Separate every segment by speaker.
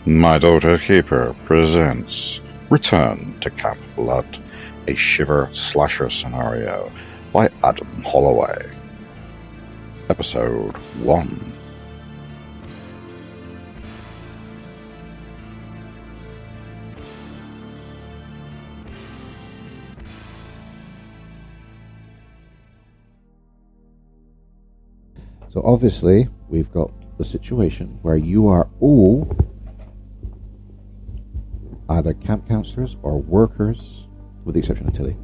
Speaker 1: My Daughter Keeper presents Return to Camp Blood, a Shiver slasher scenario by Adam Holloway. Episode 1.
Speaker 2: So obviously, we've got the situation where you are all either camp counselors or workers, with the exception of Tilly,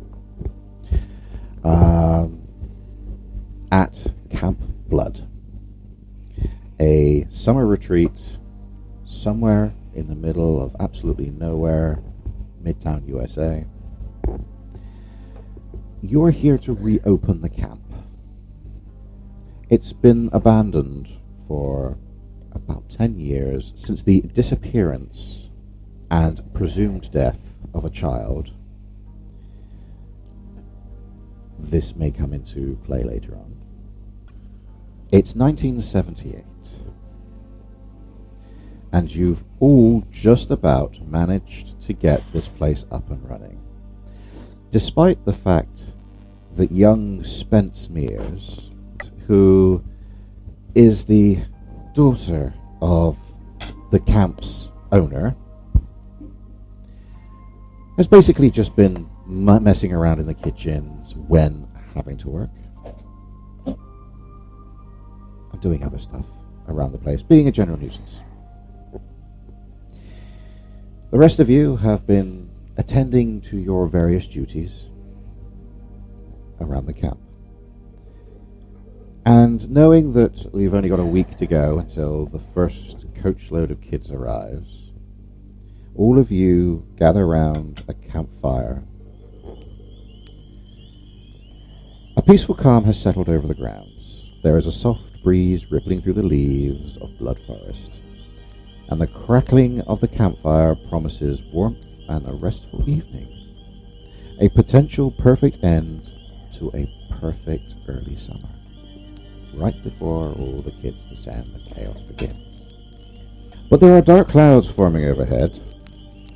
Speaker 2: at Camp Blood, a summer retreat somewhere in the middle of absolutely nowhere, Midtown, USA. You're here to reopen the camp. It's been abandoned for about 10 years since the disappearance and presumed death of a child. This may come into play later on. It's 1978, and you've all just about managed to get this place up and running, despite the fact that young Spence Mears, who is the daughter of the camp's owner, has basically just been messing around in the kitchens when having to work and doing other stuff around the place, being a general nuisance. The rest of you have been attending to your various duties around the camp. And knowing that we've only got a week to go until the first coachload of kids arrives, all of you gather round a campfire. A peaceful calm has settled over the grounds. There is a soft breeze rippling through the leaves of Blood Forest, and the crackling of the campfire promises warmth and a restful evening. A potential perfect end to a perfect early summer, right before all the kids descend and chaos begins. But there are dark clouds forming overhead.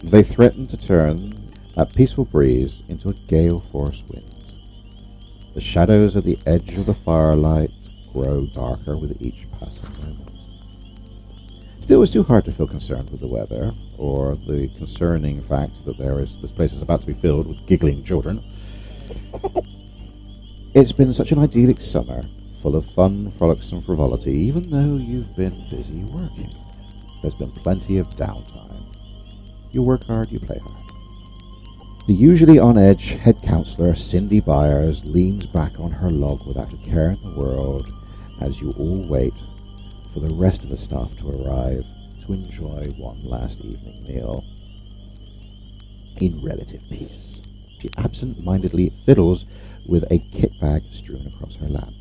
Speaker 2: They threaten to turn that peaceful breeze into a gale-force wind. The shadows at the edge of the firelight grow darker with each passing moment. Still, it's too hard to feel concerned with the weather, or the concerning fact that this place is about to be filled with giggling children. It's been such an idyllic summer, full of fun, frolicsome frivolity, even though you've been busy working. There's been plenty of downtime. You work hard, you play hard. The usually on edge head counselor, Cindy Byers, leans back on her log without a care in the world as you all wait for the rest of the staff to arrive to enjoy one last evening meal in relative peace. She absent-mindedly fiddles with a kit bag strewn across her lap.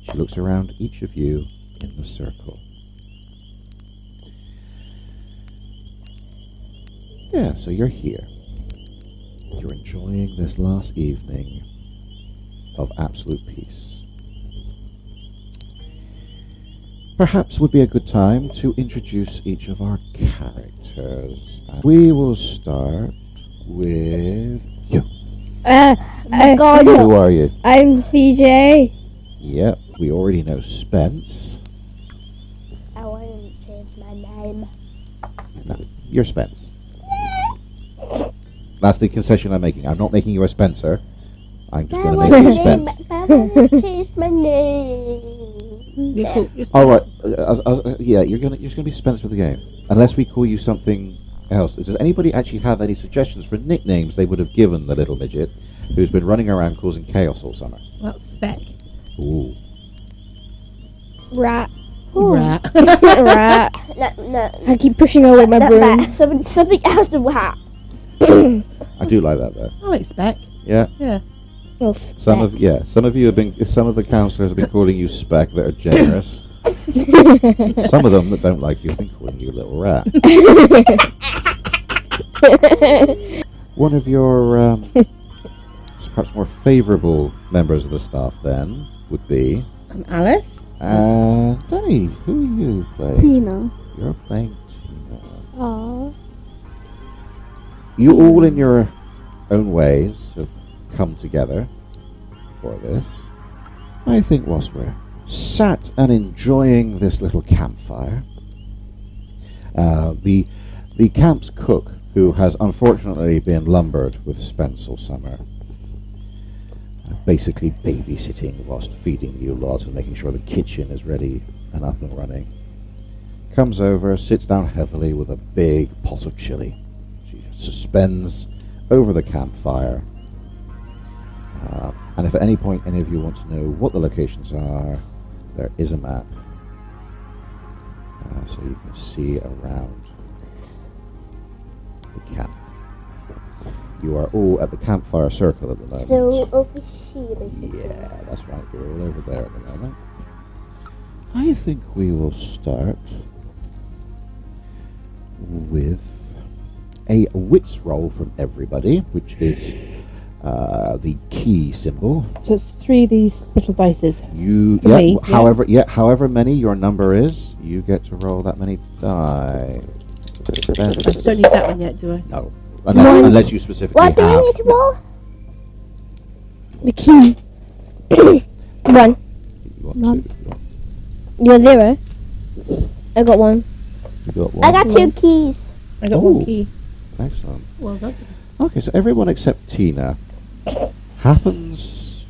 Speaker 2: She looks around each of you in the circle. Yeah, so you're here. You're enjoying this last evening of absolute peace. Perhaps would be a good time to introduce each of our characters. And we will start with you. Who are you?
Speaker 3: I'm CJ.
Speaker 2: Yep, we already know Spence.
Speaker 3: I want to change my name.
Speaker 2: No, you're Spence. That's the concession I'm making. I'm not making you a Spencer. I'm just going to make you Spence.
Speaker 3: I want to change my name.
Speaker 2: All right. Yeah, you're just going to be Spence for the game, unless we call you something else. Does anybody actually have any suggestions for nicknames they would have given the little midget who's been running around causing chaos all summer?
Speaker 4: Well, Speck.
Speaker 2: Ooh.
Speaker 3: Rat.
Speaker 4: Ooh. Rat.
Speaker 3: Rat. No. I keep pushing away my broom. Something else than rat.
Speaker 2: I do like that though.
Speaker 4: I like Speck.
Speaker 2: Yeah.
Speaker 4: Yeah.
Speaker 3: Well,
Speaker 2: some of the counsellors have been calling you Speck that are generous. Some of them that don't like you have been calling you little rat. One of your perhaps more favourable members of the staff then would be...
Speaker 4: I'm Alice.
Speaker 2: Danny, who are you playing?
Speaker 3: Tina.
Speaker 2: You're playing Tina.
Speaker 3: Oh.
Speaker 2: You all, in your own ways, have come together for this. I think whilst we're sat and enjoying this little campfire, the camp's cook, who has unfortunately been lumbered with Spence all summer, basically babysitting whilst feeding you lots and making sure the kitchen is ready and up and running, comes over, sits down heavily with a big pot of chili. She suspends over the campfire. And if at any point any of you want to know what the locations are, there is a map. So you can see around the camp. You are all at the campfire circle at the moment.
Speaker 3: So over here, basically.
Speaker 2: Yeah, that's right. You're all over there at the moment. I think we will start with a wits roll from everybody, which is the key symbol.
Speaker 4: So it's 3 of these special dices.
Speaker 2: You,
Speaker 4: For me, yeah.
Speaker 2: however many your number is, you get to roll that many die.
Speaker 4: I don't need that one yet, do I?
Speaker 2: No, unless you specifically
Speaker 3: What do
Speaker 2: have.
Speaker 3: we need to roll? The key. 1.
Speaker 2: You want
Speaker 3: None.
Speaker 2: to?
Speaker 3: You're 0. I got 1.
Speaker 2: You got one.
Speaker 3: I got 2 keys.
Speaker 4: I got
Speaker 2: Oh.
Speaker 4: 1 key.
Speaker 2: Excellent.
Speaker 4: Well done.
Speaker 2: Okay, so everyone except Tina happens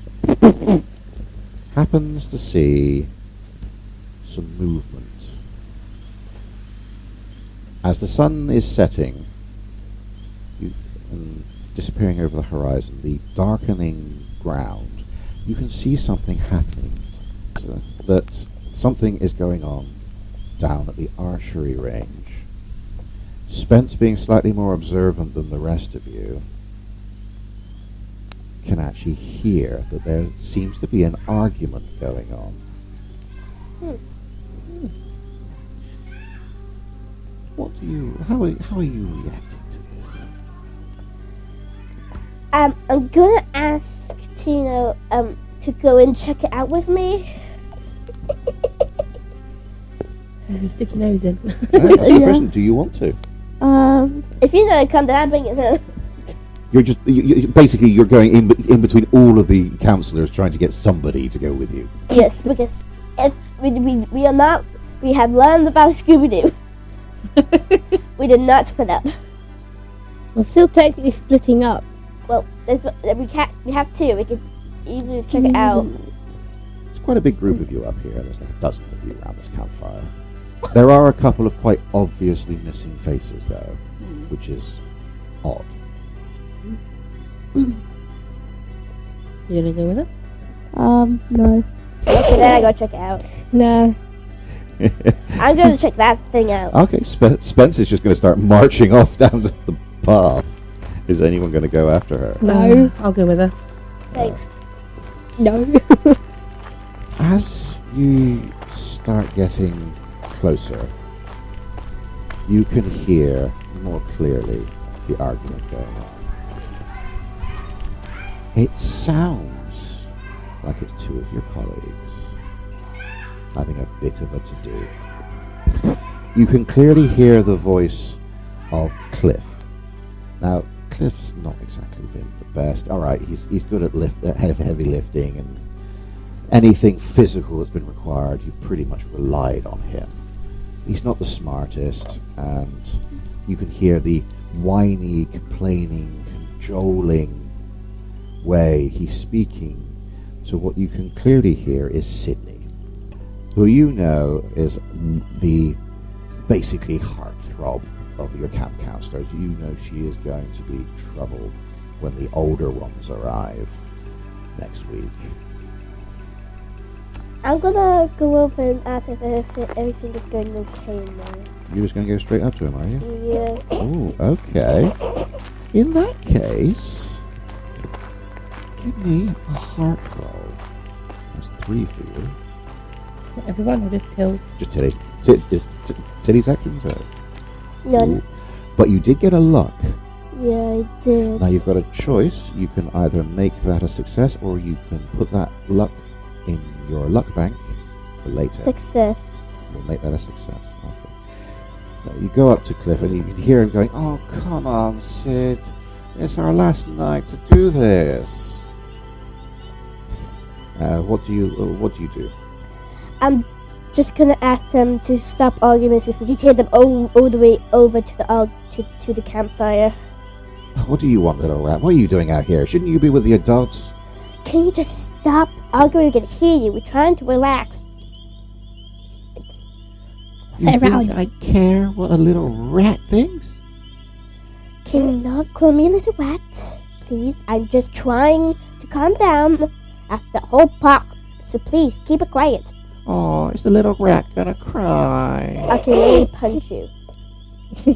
Speaker 2: to see some movement. As the sun is setting and disappearing over the horizon, the darkening ground, you can see something happening. So that something is going on down at the archery range. Spence, being slightly more observant than the rest of you, can actually hear that there seems to be an argument going on. How are you reacting to this?
Speaker 3: I'm gonna ask Tina to go and check it out with me.
Speaker 4: You stick your nose in.
Speaker 2: That's the question. Do you want to?
Speaker 3: If you know, come down, bring it in.
Speaker 2: You're just basically you're going in between all of the counsellors, trying to get somebody to go with you.
Speaker 3: Yes, because if we are not, we have learned about Scooby-Doo. We did not split up.
Speaker 5: We're still technically splitting up.
Speaker 3: Well, we have 2. We could easily check it out.
Speaker 2: It's quite a big group of you up here. There's like a dozen of you around this campfire. There are a couple of quite obviously missing faces, though, which is odd.
Speaker 4: You gonna go with it?
Speaker 5: No.
Speaker 3: Okay, then I go check it out.
Speaker 5: No.
Speaker 3: I'm gonna check that thing out.
Speaker 2: Okay, Spence is just going to start marching off down the path. Is anyone going to go after her?
Speaker 5: No.
Speaker 4: I'll go with her.
Speaker 3: Thanks.
Speaker 5: No.
Speaker 2: As you start getting closer, you can hear more clearly the argument going on. It sounds like it's 2 of your colleagues having a bit of a to-do. You can clearly hear the voice of Cliff. Now, Cliff's not exactly been the best. All right, he's good at heavy lifting, and anything physical that's been required, you've pretty much relied on him. He's not the smartest, and you can hear the whiny, complaining, cajoling way he's speaking. So what you can clearly hear is Sydney, who you know is the basically heartthrob of your camp counselors. You know she is going to be trouble when the older ones arrive next week.
Speaker 3: I'm gonna go over and ask if everything is going okay in there.
Speaker 2: You're just going to go straight up to him, are you?
Speaker 3: Yeah.
Speaker 2: Oh, okay. In that case, give me a heart roll. That's 3 for you.
Speaker 4: Not everyone, or just Tills?
Speaker 2: Just Tilly. Tilly's actions?
Speaker 3: None.
Speaker 2: Ooh. But you did get a luck.
Speaker 3: Yeah, I did.
Speaker 2: Now you've got a choice. You can either make that a success, or you can put that luck in your luck bank for later.
Speaker 3: Success.
Speaker 2: We'll make that a success. Okay. You go up to Cliff and you can hear him going, "Oh, come on, Sid. It's our last night to do this." What do you do?
Speaker 3: I'm just gonna ask them to stop arguing since we can hear them all the way over to the campfire.
Speaker 2: What do you want, little rat? What are you doing out here? Shouldn't you be with the adults?
Speaker 3: Can you just stop arguing? We can hear you. We're trying to relax.
Speaker 2: You
Speaker 5: Sit
Speaker 2: think
Speaker 5: around.
Speaker 2: I care what a little rat thinks?
Speaker 3: Can you not call me a little rat, please? I'm just trying to calm down after the whole park. So please, keep it quiet.
Speaker 2: Oh, is the little rat gonna cry?
Speaker 3: I can really punch you.
Speaker 2: Do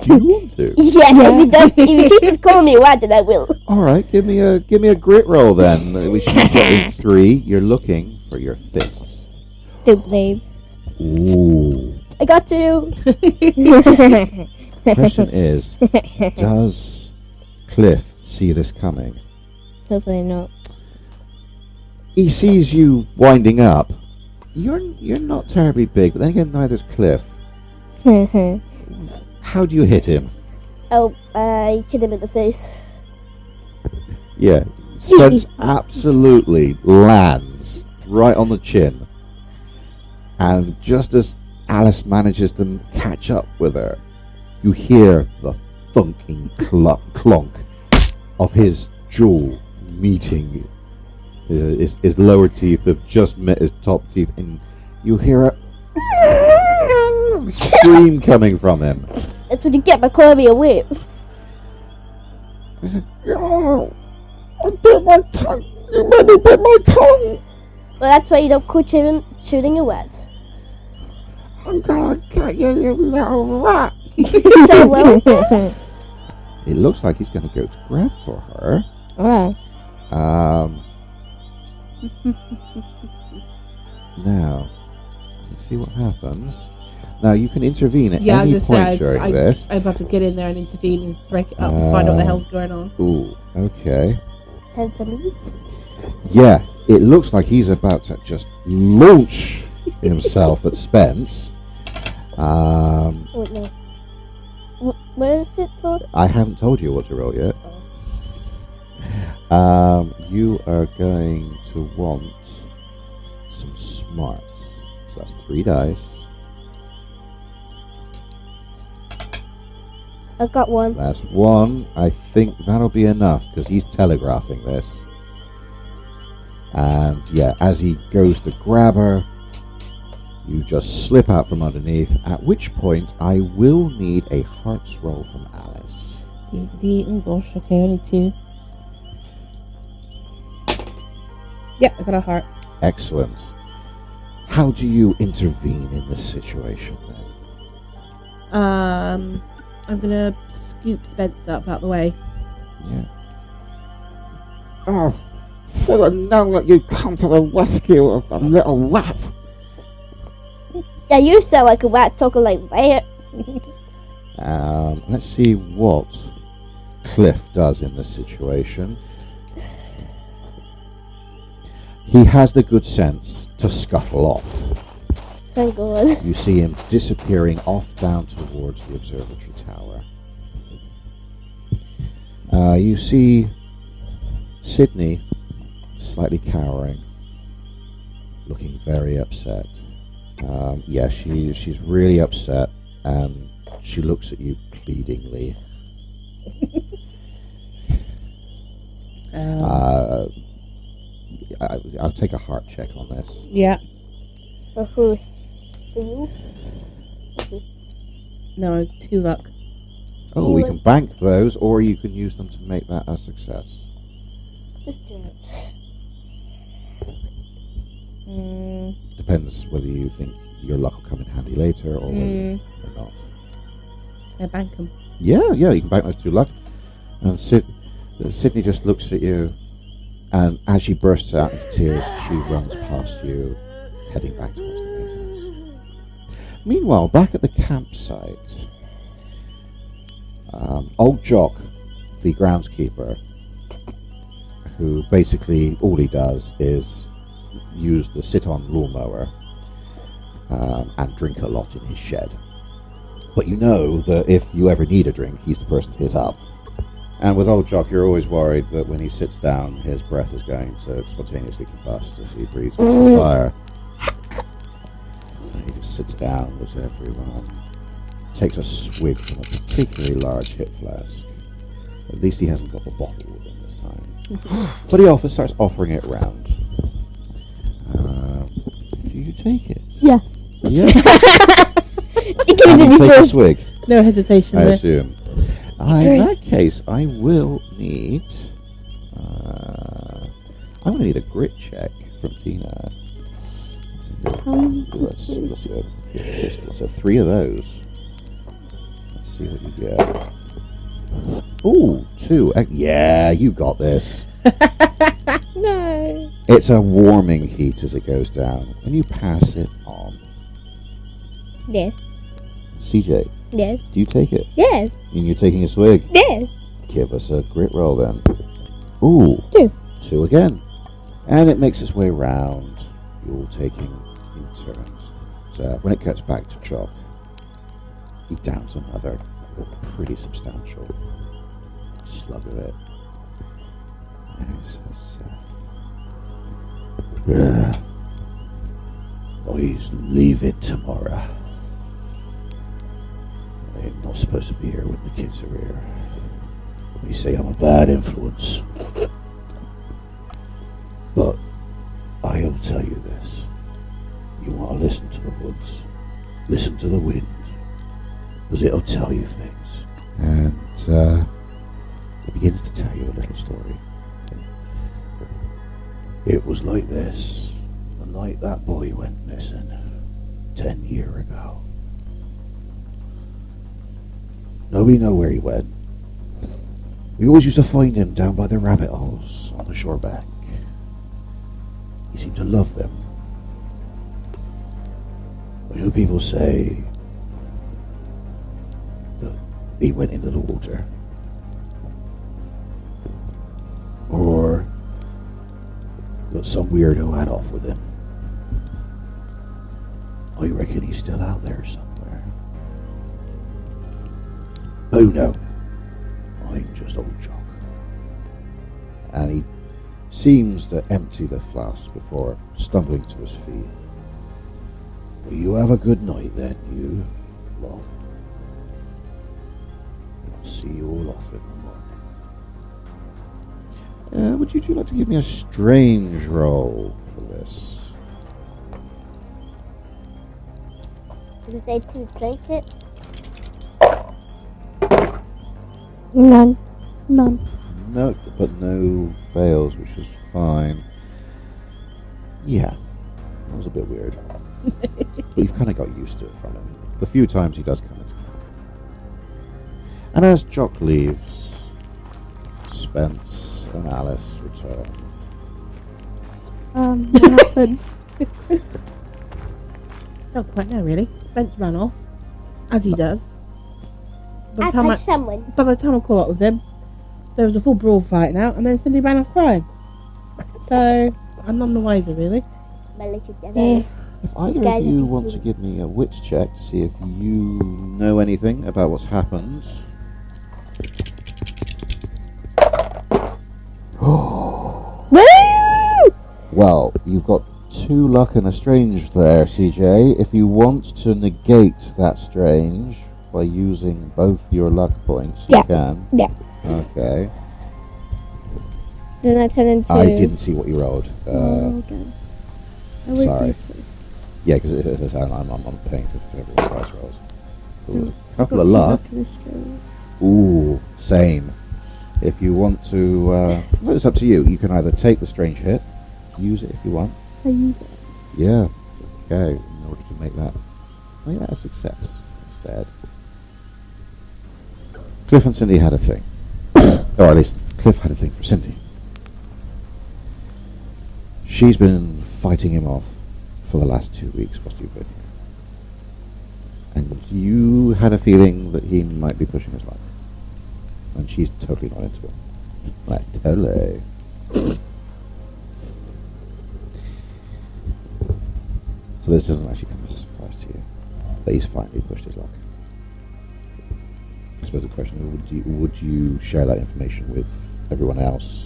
Speaker 2: you want to?
Speaker 3: Yeah, if you keep calling me a rat, then I will.
Speaker 2: All right, give me a grit roll then. We should be getting 3. You're looking for your fists.
Speaker 5: Don't blame.
Speaker 2: Ooh.
Speaker 3: I got 2.
Speaker 2: Question is, does Cliff see this coming?
Speaker 5: Hopefully not.
Speaker 2: He sees you winding up. You're not terribly big, but then again, neither's Cliff. How do you hit him?
Speaker 3: Oh, I hit him in the face.
Speaker 2: Yeah, Spence absolutely lands right on the chin. And just as Alice manages to catch up with her, you hear the thunking clonk of his jaw meeting. His lower teeth have just met his top teeth, and you hear a scream coming from him.
Speaker 3: That's what you get by calling me a whip.
Speaker 2: Oh, I bit my tongue. You made me bit my tongue.
Speaker 3: Well, that's why you don't quit shooting a rat.
Speaker 2: I'm gonna get you, you little rat.
Speaker 3: So, well,
Speaker 2: It looks like he's gonna go to grab for her.
Speaker 5: Oh.
Speaker 2: Now, let's see what happens. Now, you can intervene at
Speaker 4: Yeah, I
Speaker 2: any
Speaker 4: was
Speaker 2: point
Speaker 4: gonna say,
Speaker 2: during this.
Speaker 4: I'm about to get in there and intervene and break it up and find out what the hell's going on.
Speaker 2: Ooh, okay.
Speaker 3: time for me.
Speaker 2: Yeah, it looks like he's about to just launch himself at Spence.
Speaker 3: Wait, no. Where is it for?
Speaker 2: I haven't told you what to roll yet. You are going to want some smarts. So that's 3 dice.
Speaker 3: I got 1.
Speaker 2: That's 1. I think that'll be enough because he's telegraphing this. And yeah, as he goes to grab her, you just slip out from underneath, at which point I will need a hearts roll from Alice.
Speaker 4: Oh gosh, okay, only 2. Yep, I got a heart.
Speaker 2: Excellent. How do you intervene in this situation then?
Speaker 4: I'm gonna scoop Spence up out the way.
Speaker 2: Yeah. Oh, should have known that you'd come to the rescue of the little rat.
Speaker 3: Yeah, you sound like a rat talking like that.
Speaker 2: Let's see what Cliff does in this situation. He has the good sense to scuttle off.
Speaker 3: Thank God.
Speaker 2: You see him disappearing off down towards the observatory tower. You see Sydney slightly cowering, looking very upset. Yeah, she's really upset, and she looks at you pleadingly. I'll take a heart check on this.
Speaker 4: Yeah.
Speaker 3: For who? For you?
Speaker 4: No, 2 luck.
Speaker 2: Oh, we can bank those, or you can use them to make that a success.
Speaker 3: Just do it.
Speaker 2: Depends whether you think your luck will come in handy later or whether or not.
Speaker 4: I bank them.
Speaker 2: Yeah, you can bank those 2 luck. And Sydney just looks at you, and as she bursts out into tears, she runs past you, heading back towards the main house. Meanwhile, back at the campsite, old Jock, the groundskeeper, who basically all he does is use the sit-on lawnmower and drink a lot in his shed. But you know that if you ever need a drink, he's the person to hit up. And with old Jock, you're always worried that when he sits down, his breath is going to spontaneously combust as he breathes into the fire. And he just sits down as everyone takes a swig from a particularly large hip flask. At least he hasn't got the bottle with him this time. But he starts offering it round. Do you take it?
Speaker 5: Yes.
Speaker 2: Yeah.
Speaker 5: You give it to me
Speaker 2: Take a
Speaker 5: first.
Speaker 2: swig,
Speaker 4: No hesitation
Speaker 2: I
Speaker 4: there.
Speaker 2: assume. In that case, I will need... I'm going to need a grit check from Tina. Let's go 3 of those. Let's see what you get. Ooh, 2. Yeah, you got this.
Speaker 5: No.
Speaker 2: It's a warming heat as it goes down, and you pass it on.
Speaker 5: Yes.
Speaker 2: CJ,
Speaker 5: Yes.
Speaker 2: do you take it?
Speaker 5: Yes.
Speaker 2: And you're taking a swig?
Speaker 5: Yes.
Speaker 2: Give us a grit roll then. Ooh.
Speaker 5: 2.
Speaker 2: 2 again. And it makes its way round. You're all taking in turns. So when it gets back to Jock, he downs another pretty substantial slug of it. And he says, he's leaving tomorrow. I'm not supposed to be here when the kids are here. They say I'm a bad influence. But I'll tell you this. You want to listen to the woods. Listen to the wind. Because it'll tell you things. And it begins to tell you a little story. It was like this the night that boy went missing 10 years ago. Nobody know where he went. We always used to find him down by the rabbit holes on the shore bank. He seemed to love them. I know people say that he went into the water. Or that some weirdo had off with him. I reckon he's still out there somewhere. Oh no, I'm just old Jock. And he seems to empty the flask before stumbling to his feet. Well, you have a good night then, you lot. I'll see you all off in the morning. Would you two like to give me a strange roll for this?
Speaker 3: Did they two drink it?
Speaker 5: None. None.
Speaker 2: No, but no fails, which is fine. Yeah, that was a bit weird. But you've kind of got used to it from him. The few times he does come into camp. And as Jock leaves, Spence and Alice return.
Speaker 5: What happened?
Speaker 4: Don't quite know, really. Spence ran off, as he does. By
Speaker 3: I
Speaker 4: the time
Speaker 3: punch someone.
Speaker 4: by the time I caught up with him, there was a full brawl fighting out, and then Cindy ran off crying. So, I'm none the wiser, really.
Speaker 3: My little devil.
Speaker 5: Eh.
Speaker 2: If either of you want to give me a wits check to see if you know anything about what's happened.
Speaker 5: Woo!
Speaker 2: Well, you've got 2 luck and a strange there, CJ. If you want to negate that strange by using both your luck points,
Speaker 5: Yeah.
Speaker 2: you can.
Speaker 5: Yeah.
Speaker 2: Okay.
Speaker 5: Then I turn into...
Speaker 2: I didn't see what you rolled.
Speaker 5: okay. I would
Speaker 2: sorry.
Speaker 5: be sweet.
Speaker 2: Yeah, because I'm paying for everyone's dice rolls. So there's a couple
Speaker 5: Got
Speaker 2: of
Speaker 5: two
Speaker 2: luck.
Speaker 5: and a strange.
Speaker 2: Ooh, same. If you want to, well, it's up to you. You can either take the strange hit, use it if you want.
Speaker 5: I use it.
Speaker 2: Yeah. Okay. In order to make that a success instead. Cliff and Cindy had a thing, or at least Cliff had a thing for Cindy. She's been fighting him off for the last 2 weeks whilst you've been here, and you had a feeling that he might be pushing his luck. And she's totally not into it. Like, totally. So this doesn't actually come as a surprise to you. That he's finally pushed his luck. And you have a feeling that he might be pushing his luck. And she's totally not into it. Like, totally. So this doesn't actually come as a surprise to you. That he's finally pushed his luck. And you have a feeling that he might be pushing his luck. And she's totally not into it. That he's finally pushed his luck. suppose the question is, would you share that information with everyone else?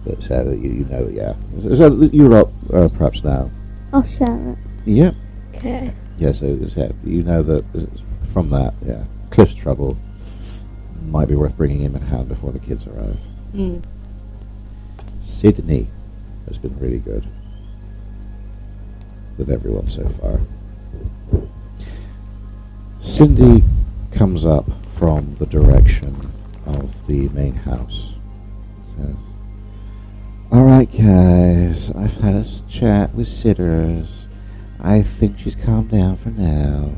Speaker 2: That said that you know, yeah. So you lot perhaps now.
Speaker 5: I'll share it.
Speaker 2: Yep.
Speaker 5: Okay.
Speaker 2: Yeah, so you know that from that, yeah, Cliff's trouble might be worth bringing him in hand before the kids arrive.
Speaker 4: Mm.
Speaker 2: Sydney has been really good with everyone so far. Cindy comes up from the direction of the main house. Says, "All right, guys, I've had a chat with Sitters. I think she's calmed down for now.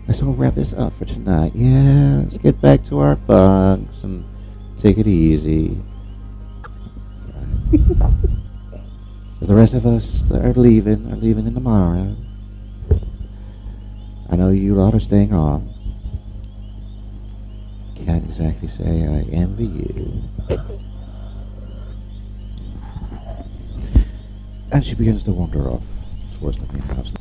Speaker 2: Let's all wrap this up for tonight. Yeah, let's get back to our bunks and take it easy." The rest of us that are leaving in tomorrow. I know you lot are staying on. Can't exactly say I envy you. And she begins to wander off towards the main house.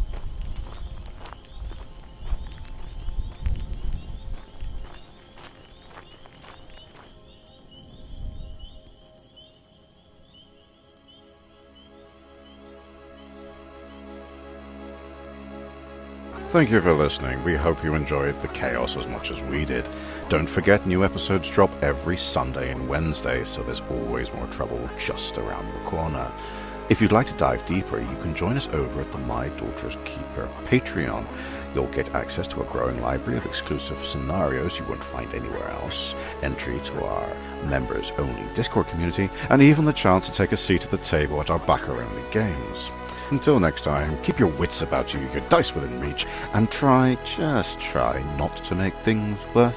Speaker 1: Thank you for listening. We hope you enjoyed the chaos as much as we did. Don't forget, new episodes drop every Sunday and Wednesday, so there's always more trouble just around the corner. If you'd like to dive deeper, you can join us over at the My Daughter's Keeper Patreon. You'll get access to a growing library of exclusive scenarios you won't find anywhere else, entry to our members-only Discord community, and even the chance to take a seat at the table at our backer-only games. Until next time, keep your wits about you, your dice within reach, and just try not to make things worse.